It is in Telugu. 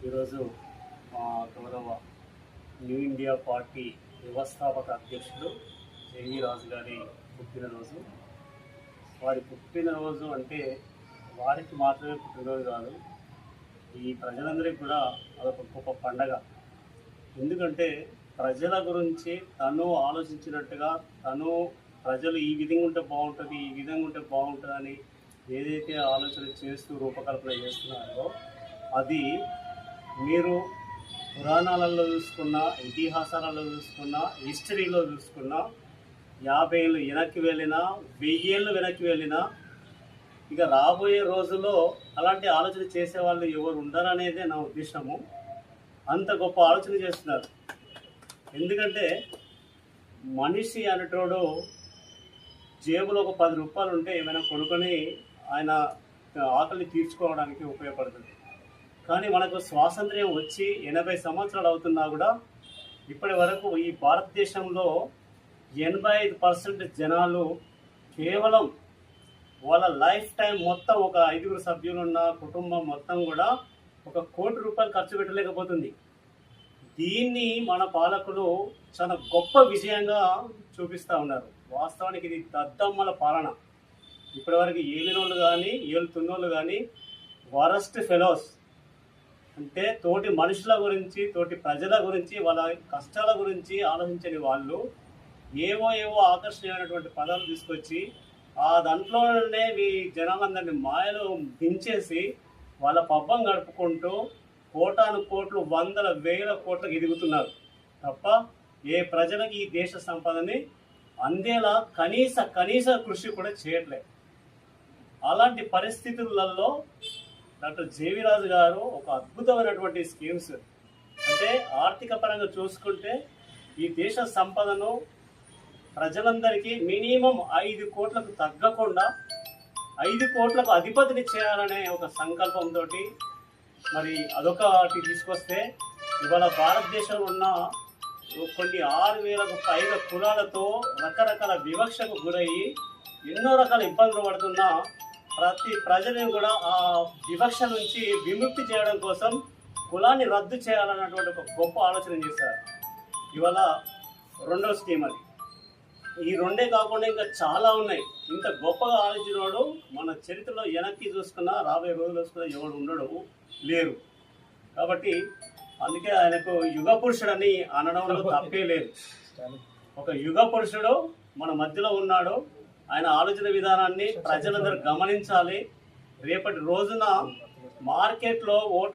ఈరోజు మా గౌరవ న్యూ ఇండియా పార్టీ వ్యవస్థాపక అధ్యక్షుడు జేవీ రాజు గారి పుట్టినరోజు. వారి పుట్టినరోజు అంటే వారికి మాత్రమే పుట్టినరోజు కాదు, ఈ ప్రజలందరికీ కూడా అదొక గొప్ప పండగ. ఎందుకంటే ప్రజల గురించి తను ఆలోచించినట్టుగా, ప్రజలు ఈ విధంగా ఉంటే బాగుంటుంది, ఈ విధంగా ఉంటే బాగుంటుంది అని ఏదైతే ఆలోచన చేస్తూ రూపకల్పన చేస్తున్నారో అది మీరు పురాణాలలో చూసుకున్నా, ఇతిహాసాలలో చూసుకున్నా, హిస్టరీలో చూసుకున్నా, 50 ఏళ్ళు వెనక్కి వెళ్ళినా, 1000 ఏళ్ళు వెనక్కి వెళ్ళినా ఇక రాబోయే రోజుల్లో అలాంటి ఆలోచన చేసేవాళ్ళు ఎవరు ఉండరనేదే నా ఉద్దేశము. అంత గొప్ప ఆలోచన చేస్తున్నారు. ఎందుకంటే మనిషి అనేటోడు జేబులో ఒక 10 రూపాయలు ఉంటే ఏమైనా కొనుక్కొని ఆయన ఆకలిని తీర్చుకోవడానికి ఉపయోగపడుతుంది. కానీ మనకు స్వాతంత్ర్యం వచ్చి 80 సంవత్సరాలు అవుతున్నా కూడా ఇప్పటి వరకు ఈ భారతదేశంలో 85% జనాలు కేవలం వాళ్ళ లైఫ్ టైం మొత్తం, ఒక 5 సభ్యులున్న కుటుంబం మొత్తం కూడా 1 కోటి రూపాయలు ఖర్చు పెట్టలేకపోతుంది. దీన్ని మన పాలకులు చాలా గొప్ప విజయంగా చూపిస్తూ ఉన్నారు. వాస్తవానికి ఇది దద్దమ్మల పాలన. ఇప్పటివరకు ఏలినోళ్ళు కానీ, ఏలుతున్నోళ్ళు కానీ వరస్ట్ ఫెలోస్. అంటే తోటి మనుషుల గురించి, తోటి ప్రజల గురించి, వాళ్ళ కష్టాల గురించి ఆలోచించని వాళ్ళు ఏవో ఆకర్షణీయమైనటువంటి పదాలు తీసుకొచ్చి ఆ దాంట్లోనే ఈ జనాలందరినీ మాయలో దించేసి వాళ్ళ పబ్బం గడుపుకుంటూ కోటాను కోట్లు, వందల వేల కోట్లకు ఎదుగుతున్నారు తప్ప ఏ ప్రజలకు ఈ దేశ సంపదని అందేలా కనీస కృషి కూడా చేయట్లేదు. అలాంటి పరిస్థితులలో డాక్టర్ జేవీ రాజు గారు ఒక అద్భుతమైనటువంటి స్కీమ్స్, అంటే ఆర్థిక పరంగా చూసుకుంటే ఈ దేశ సంపదను ప్రజలందరికీ మినిమం 5 కోట్లకు తగ్గకుండా 5 కోట్లకు అధిపతిని చేయాలనే ఒక సంకల్పంతో మరి అదొకటి తీసుకొస్తే ఇవాళ భారతదేశంలో ఉన్న కొన్ని 6,000కు పైగా కులాలతో రకరకాల వివక్షకు గురయ్యి ఎన్నో రకాల ఇబ్బందులు పడుతున్న ప్రతి ప్రజలను కూడా ఆ వివక్ష నుంచి విముక్తి చేయడం కోసం కులాన్ని రద్దు చేయాలన్నటువంటి ఒక గొప్ప ఆలోచన చేశారు. ఇవాళ రెండో స్కీమ్ అది. ఈ రెండే కాకుండా ఇంకా చాలా ఉన్నాయి. ఇంత గొప్పగా ఆలోచించినవాడు మన చరిత్రలో వెనక్కి చూసుకున్నా, రాబోయే రోజులు చూసుకున్నా ఎవడు ఉండడు, లేరు. కాబట్టి అందుకే ఆయనకు యుగ పురుషుడని అనడంలో తప్పే లేదు. ఒక యుగ పురుషుడు మన మధ్యలో ఉన్నాడు. ఆయన ఆలోచన విధానాన్ని ప్రజలందరూ గమనించాలి. రేపటి రోజున మార్కెట్లో